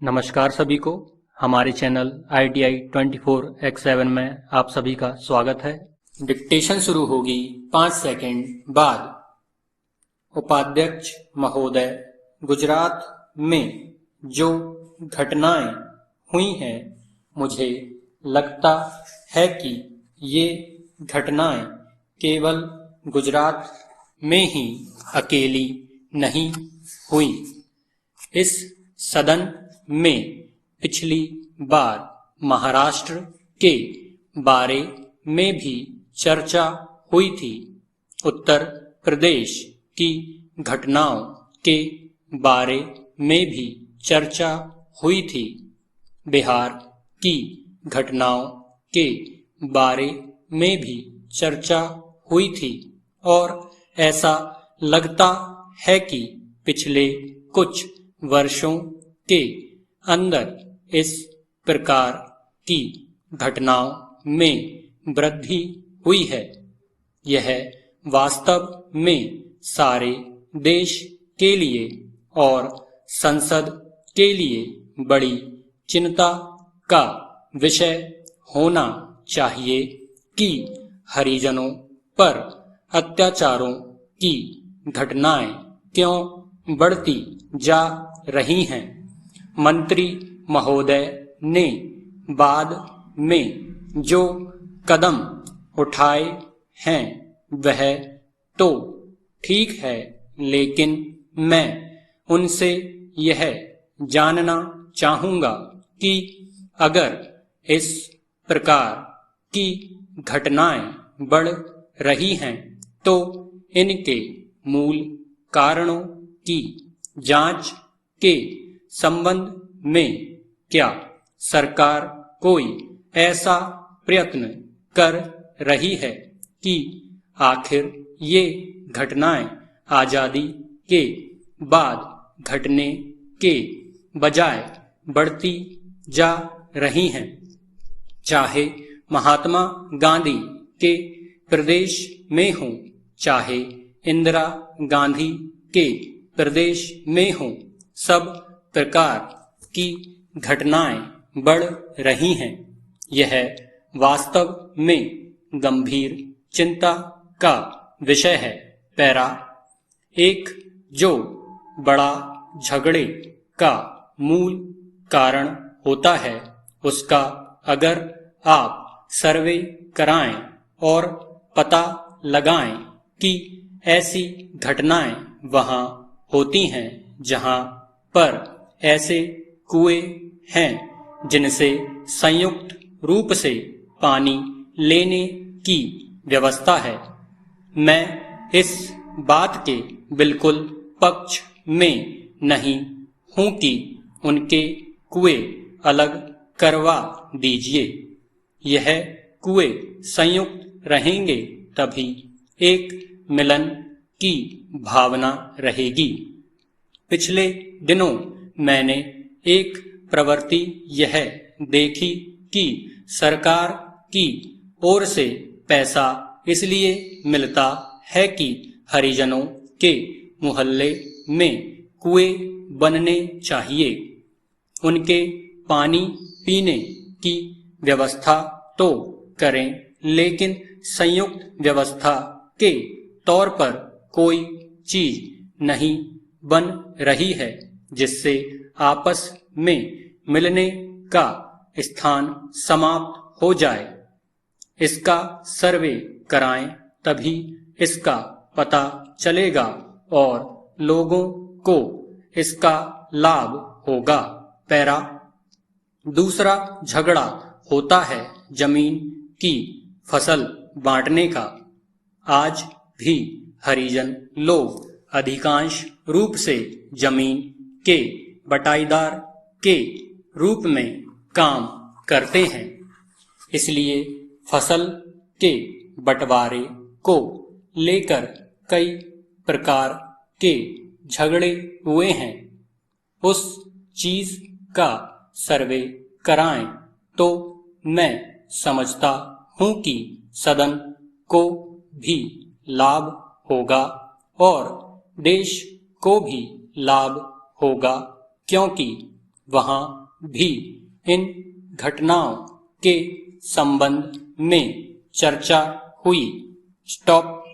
नमस्कार सभी को। हमारे चैनल ITI 24x7 में आप सभी का स्वागत है। डिक्टेशन शुरू होगी 5 सेकंड बाद। उपाध्यक्ष महोदय, गुजरात में जो घटनाएं हुई हैं, मुझे लगता है कि ये घटनाएं केवल गुजरात में ही अकेली नहीं हुई। इस सदन में पिछली बार महाराष्ट्र के बारे में भी चर्चा हुई थी। उत्तर प्रदेश की घटनाओं के बारे में भी चर्चा हुई थी। बिहार की घटनाओं के बारे में भी चर्चा हुई थी और ऐसा लगता है कि पिछले कुछ वर्षों के अंदर इस प्रकार की घटनाओं में वृद्धि हुई है। यह वास्तव में सारे देश के लिए और संसद के लिए बड़ी चिंता का विषय होना चाहिए कि हरिजनों पर अत्याचारों की घटनाएं क्यों बढ़ती जा रही हैं। मंत्री महोदय ने बाद में जो कदम उठाए हैं वह तो ठीक है, लेकिन मैं उनसे यह जानना चाहूंगा कि अगर इस प्रकार की घटनाएं बढ़ रही हैं तो इनके मूल कारणों की जांच के संबंध में क्या सरकार कोई ऐसा प्रयत्न कर रही है कि आखिर ये घटनाएं आजादी के बाद घटने के बजाय बढ़ती जा रही हैं। चाहे महात्मा गांधी के प्रदेश में हो, चाहे इंदिरा गांधी के प्रदेश में हो, सब प्रकार की घटनाएं बढ़ रही हैं। यह वास्तव में गंभीर चिंता का विषय है। पैरा एक जो बड़ा झगड़े का मूल कारण होता है, उसका अगर आप सर्वे कराएं और पता लगाएं कि ऐसी घटनाएं वहां होती हैं जहां पर ऐसे कुएं हैं जिनसे संयुक्त रूप से पानी लेने की व्यवस्था है। मैं इस बात के बिल्कुल पक्ष में नहीं हूं कि उनके कुएं अलग करवा दीजिए। यह कुएं संयुक्त रहेंगे तभी एक मिलन की भावना रहेगी। पिछले दिनों मैंने एक प्रवृत्ति यह देखी कि सरकार की ओर से पैसा इसलिए मिलता है कि हरिजनों के मोहल्ले में कुएं बनने चाहिए। उनके पानी पीने की व्यवस्था तो करें, लेकिन संयुक्त व्यवस्था के तौर पर कोई चीज नहीं बन रही है जिससे आपस में मिलने का स्थान समाप्त हो जाए। इसका सर्वे कराएं, तभी इसका पता चलेगा और लोगों को इसका लाभ होगा। पैरा दूसरा झगड़ा होता है जमीन की फसल बांटने का। आज भी हरिजन लोग अधिकांश रूप से जमीन के बटाईदार के रूप में काम करते हैं, इसलिए फसल के बंटवारे को लेकर कई प्रकार के झगड़े हुए हैं। उस चीज का सर्वे कराएं तो मैं समझता हूं कि सदन को भी लाभ होगा और देश को भी लाभ होगा, क्योंकि वहां भी इन घटनाओं के संबंध में चर्चा हुई। स्टॉप